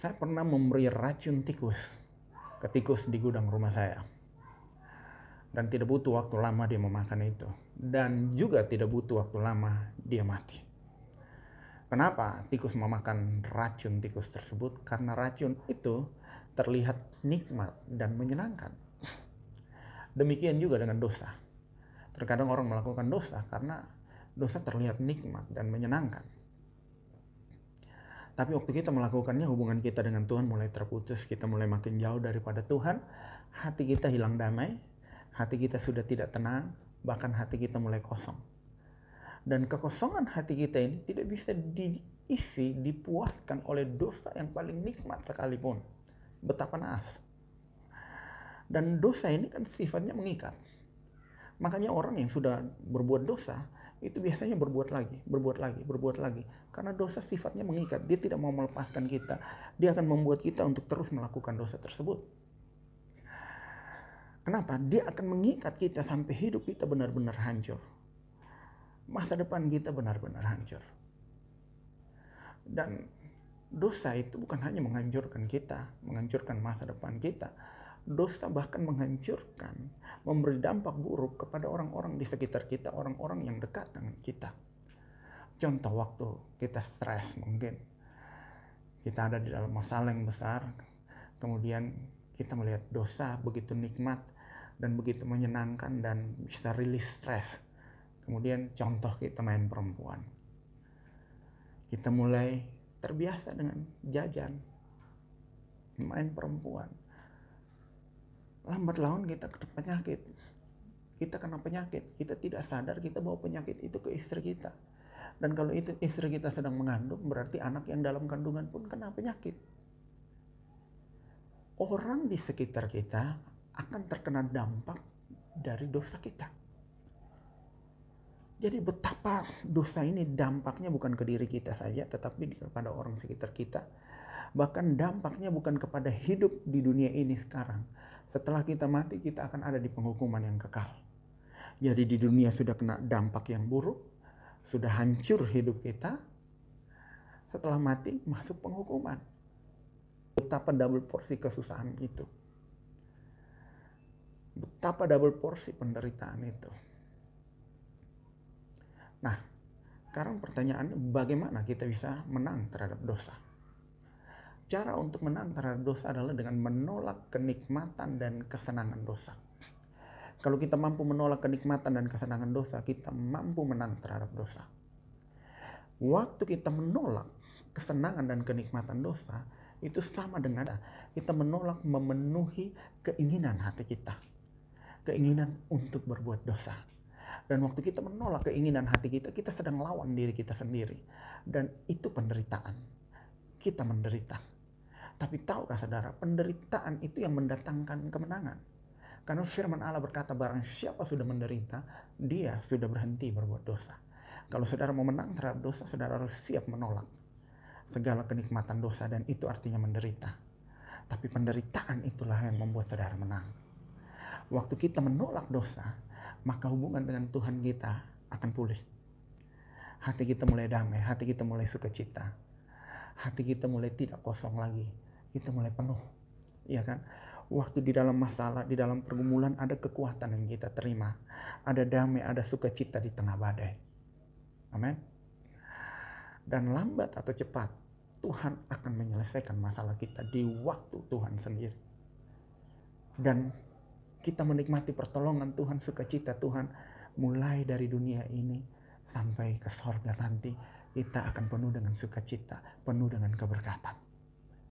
Saya pernah memberi racun tikus ke tikus di gudang rumah saya. Dan tidak butuh waktu lama dia memakan itu. Dan juga tidak butuh waktu lama dia mati. Kenapa tikus memakan racun tikus tersebut? Karena racun itu terlihat nikmat dan menyenangkan. Demikian juga dengan dosa. Terkadang orang melakukan dosa karena dosa terlihat nikmat dan menyenangkan. Tapi waktu kita melakukannya, hubungan kita dengan Tuhan mulai terputus, kita mulai makin jauh daripada Tuhan, hati kita hilang damai, hati kita sudah tidak tenang, bahkan hati kita mulai kosong. Dan kekosongan hati kita ini tidak bisa diisi, dipuaskan oleh dosa yang paling nikmat sekalipun. Betapa naas. Dan dosa ini kan sifatnya mengikat. Makanya orang yang sudah berbuat dosa, itu biasanya berbuat lagi. Karena dosa sifatnya mengikat. Dia tidak mau melepaskan kita. Dia akan membuat kita untuk terus melakukan dosa tersebut. Kenapa? Dia akan mengikat kita sampai hidup kita benar-benar hancur. Masa depan kita benar-benar hancur. Dan dosa itu bukan hanya menghancurkan kita, menghancurkan masa depan kita. Dosa bahkan menghancurkan, memberi dampak buruk kepada orang-orang di sekitar kita, orang-orang yang dekat dengan kita. Contoh waktu kita stres mungkin, kita ada di dalam masalah yang besar, kemudian kita melihat dosa begitu nikmat dan begitu menyenangkan dan bisa rilis stres. Kemudian contoh kita main perempuan. Kita mulai terbiasa dengan jajan, main perempuan. Lambat laun kita kena penyakit. Kita kena penyakit. Kita tidak sadar kita bawa penyakit itu ke istri kita. Dan kalau itu istri kita sedang mengandung, berarti anak yang dalam kandungan pun kena penyakit. Orang di sekitar kita akan terkena dampak dari dosa kita. Jadi betapa dosa ini dampaknya bukan ke diri kita saja, tetapi kepada orang sekitar kita. Bahkan dampaknya bukan kepada hidup di dunia ini sekarang. Setelah kita mati, kita akan ada di penghukuman yang kekal. Jadi di dunia sudah kena dampak yang buruk, sudah hancur hidup kita. Setelah mati, masuk penghukuman. Betapa double porsi kesusahan itu. Betapa double porsi penderitaan itu. Nah, sekarang pertanyaannya, bagaimana kita bisa menang terhadap dosa? Cara untuk menang terhadap dosa adalah dengan menolak kenikmatan dan kesenangan dosa. Kalau kita mampu menolak kenikmatan dan kesenangan dosa, kita mampu menang terhadap dosa. Waktu kita menolak kesenangan dan kenikmatan dosa, itu sama dengan kita menolak memenuhi keinginan hati kita. Keinginan untuk berbuat dosa. Dan waktu kita menolak keinginan hati kita, kita sedang lawan diri kita sendiri. Dan itu penderitaan. Kita menderita. Tapi tahukah saudara, penderitaan itu yang mendatangkan kemenangan. Karena firman Allah berkata, barang siapa sudah menderita, dia sudah berhenti berbuat dosa. Kalau saudara mau menang terhadap dosa, saudara harus siap menolak segala kenikmatan dosa, dan itu artinya menderita. Tapi penderitaan itulah yang membuat saudara menang. Waktu kita menolak dosa, maka hubungan dengan Tuhan kita akan pulih. Hati kita mulai damai, hati kita mulai sukacita. Hati kita mulai tidak kosong lagi. Kita mulai penuh, ya kan? Waktu di dalam masalah, di dalam pergumulan ada kekuatan yang kita terima, ada damai, ada sukacita di tengah badai. Amin. Dan lambat atau cepat, Tuhan akan menyelesaikan masalah kita di waktu Tuhan sendiri. Dan kita menikmati pertolongan Tuhan, sukacita Tuhan, mulai dari dunia ini sampai ke sorga nanti. Kita akan penuh dengan sukacita, penuh dengan keberkatan.